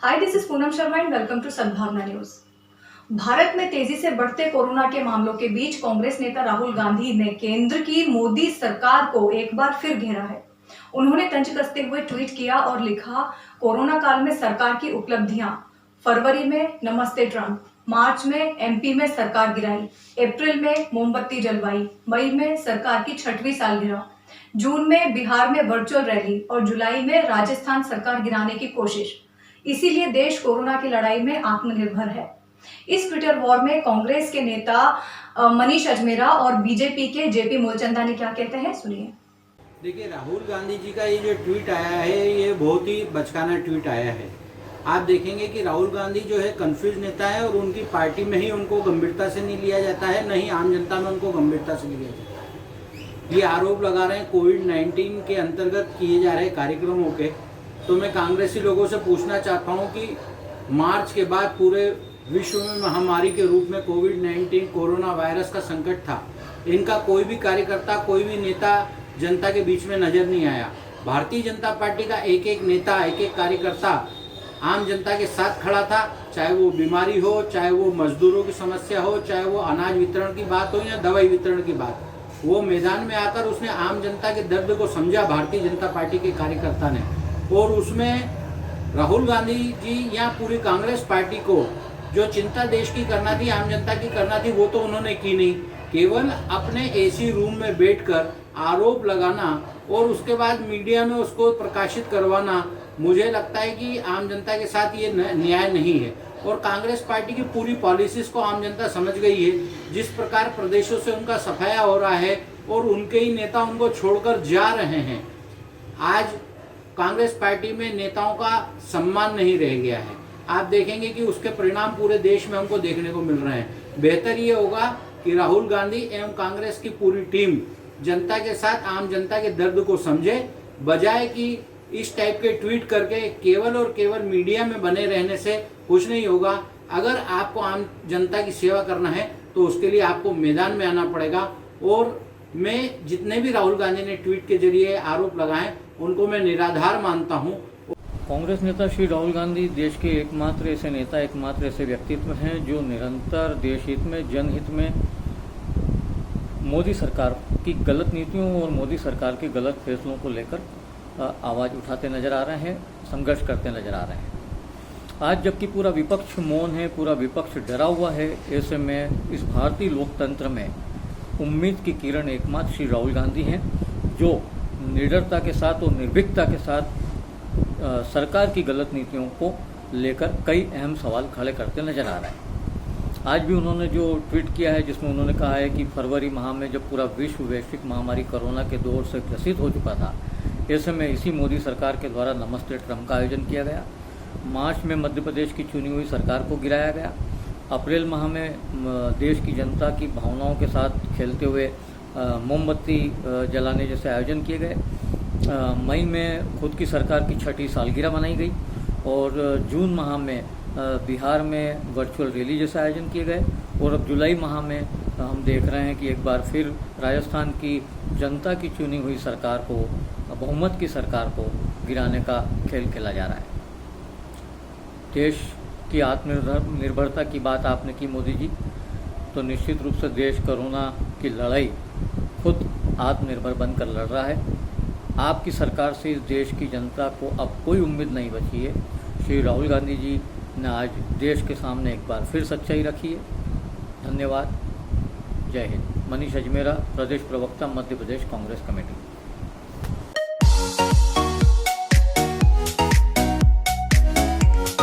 Hi, this is Poonam Sharma and welcome to Sadbhavna news. Bharat में तेजी से बढ़ते कोरोना के मामलों के बीच कांग्रेस नेता राहुल गांधी ने केंद्र की मोदी सरकार को एक बार फिर घेरा है। उन्होंने तंज कसते हुए ट्वीट किया और लिखा, कोरोना काल में सरकार की उपलब्धियां। फरवरी में नमस्ते ट्रंप, मार्च में एमपी में सरकार गिराई, अप्रैल में मोमबत्ती जलवाई, मई में सरकार की 6वीं सालगिरह, जून में बिहार में वर्चुअल रैली और जुलाई में राजस्थान सरकार गिराने की कोशिश। इसीलिए देश कोरोना की लड़ाई में आत्मनिर्भर है। इस ट्विटर वॉर में कांग्रेस के नेता मनीष अजमेरा और बीजेपी के जेपी मूलचंदा ने क्या कहते हैं, सुनिए। देखिए, राहुल गांधी जी का ये जो ट्वीट आया है, ये बहुत ही बचकाना ट्वीट आया है। आप देखेंगे कि राहुल गांधी जो है कंफ्यूज नेता है और उनकी पार्टी में ही उनको गंभीरता से नहीं लिया जाता है, न ही आम जनता में उनको गंभीरता से लिया जाता है। ये आरोप लगा रहे हैं कोविड-19 के अंतर्गत किए जा रहे कार्यक्रमों के। तो मैं कांग्रेसी लोगों से पूछना चाहता हूँ कि मार्च के बाद पूरे विश्व में महामारी के रूप में कोविड-19 कोरोना वायरस का संकट था, इनका कोई भी कार्यकर्ता, कोई भी नेता जनता के बीच में नजर नहीं आया। भारतीय जनता पार्टी का एक एक नेता, एक एक कार्यकर्ता आम जनता के साथ खड़ा था, चाहे वो बीमारी हो, चाहे वो मजदूरों की समस्या हो, चाहे वो अनाज वितरण की बात हो या दवाई वितरण की बात। वो मैदान में आकर उसने आम जनता के दर्द को समझा, भारतीय जनता पार्टी के कार्यकर्ता ने। और उसमें राहुल गांधी जी या पूरी कांग्रेस पार्टी को जो चिंता देश की करना थी, आम जनता की करना थी, वो तो उन्होंने की नहीं। केवल अपने एसी रूम में बैठकर आरोप लगाना और उसके बाद मीडिया में उसको प्रकाशित करवाना, मुझे लगता है कि आम जनता के साथ ये न्याय नहीं है। और कांग्रेस पार्टी की पूरी पॉलिसीज को आम जनता समझ गई है। जिस प्रकार प्रदेशों से उनका सफाया हो रहा है और उनके ही नेता उनको छोड़कर जा रहे हैं, आज कांग्रेस पार्टी में नेताओं का सम्मान नहीं रह गया है। आप देखेंगे कि उसके परिणाम पूरे देश में हमको देखने को मिल रहे हैं। बेहतर ये होगा कि राहुल गांधी एवं कांग्रेस की पूरी टीम जनता के साथ, आम जनता के दर्द को समझे, बजाय कि इस टाइप के ट्वीट करके केवल और केवल मीडिया में बने रहने से कुछ नहीं होगा। अगर आपको आम जनता की सेवा करना है तो उसके लिए आपको मैदान में आना पड़ेगा। और मैं जितने भी राहुल गांधी ने ट्वीट के जरिए आरोप लगाए उनको मैं निराधार मानता हूं। कांग्रेस नेता श्री राहुल गांधी देश के एकमात्र ऐसे नेता, एकमात्र ऐसे व्यक्तित्व हैं जो निरंतर देश हित में, जनहित में मोदी सरकार की गलत नीतियों और मोदी सरकार के गलत फैसलों को लेकर आवाज़ उठाते नजर आ रहे हैं, संघर्ष करते नजर आ रहे हैं। आज जबकि पूरा विपक्ष मौन है, पूरा विपक्ष डरा हुआ है, ऐसे में इस भारतीय लोकतंत्र में उम्मीद की किरण एकमात्र श्री राहुल गांधी हैं, जो निडरता के साथ और निर्भीकता के साथ सरकार की गलत नीतियों को लेकर कई अहम सवाल खड़े करते नजर आ रहे हैं। आज भी उन्होंने जो ट्वीट किया है, जिसमें उन्होंने कहा है कि फरवरी माह में जब पूरा विश्व वैश्विक महामारी कोरोना के दौर से ग्रसित हो चुका था, ऐसे में इसी मोदी सरकार के द्वारा नमस्ते ट्रंप का आयोजन किया गया। मार्च में मध्य प्रदेश की चुनी हुई सरकार को गिराया गया। अप्रैल माह में देश की जनता की भावनाओं के साथ खेलते हुए मोमबत्ती जलाने जैसे आयोजन किए गए। मई में खुद की सरकार की 6वीं सालगिरह मनाई गई और जून माह में बिहार में वर्चुअल रैली जैसे आयोजन किए गए। और अब जुलाई माह में हम देख रहे हैं कि एक बार फिर राजस्थान की जनता की चुनी हुई सरकार को, बहुमत की सरकार को गिराने का खेल खेला जा रहा है। देश की आत्मनिर्भरता की बात आपने की मोदी जी, तो निश्चित रूप से देश कोरोना की लड़ाई खुद आत्मनिर्भर बनकर लड़ रहा है। आपकी सरकार से इस देश की जनता को अब कोई उम्मीद नहीं बची है। श्री राहुल गांधी जी ने आज देश के सामने एक बार फिर सच्चाई रखी है। धन्यवाद। जय हिंद। मनीष अजमेरा, प्रदेश प्रवक्ता, मध्य प्रदेश कांग्रेस कमेटी।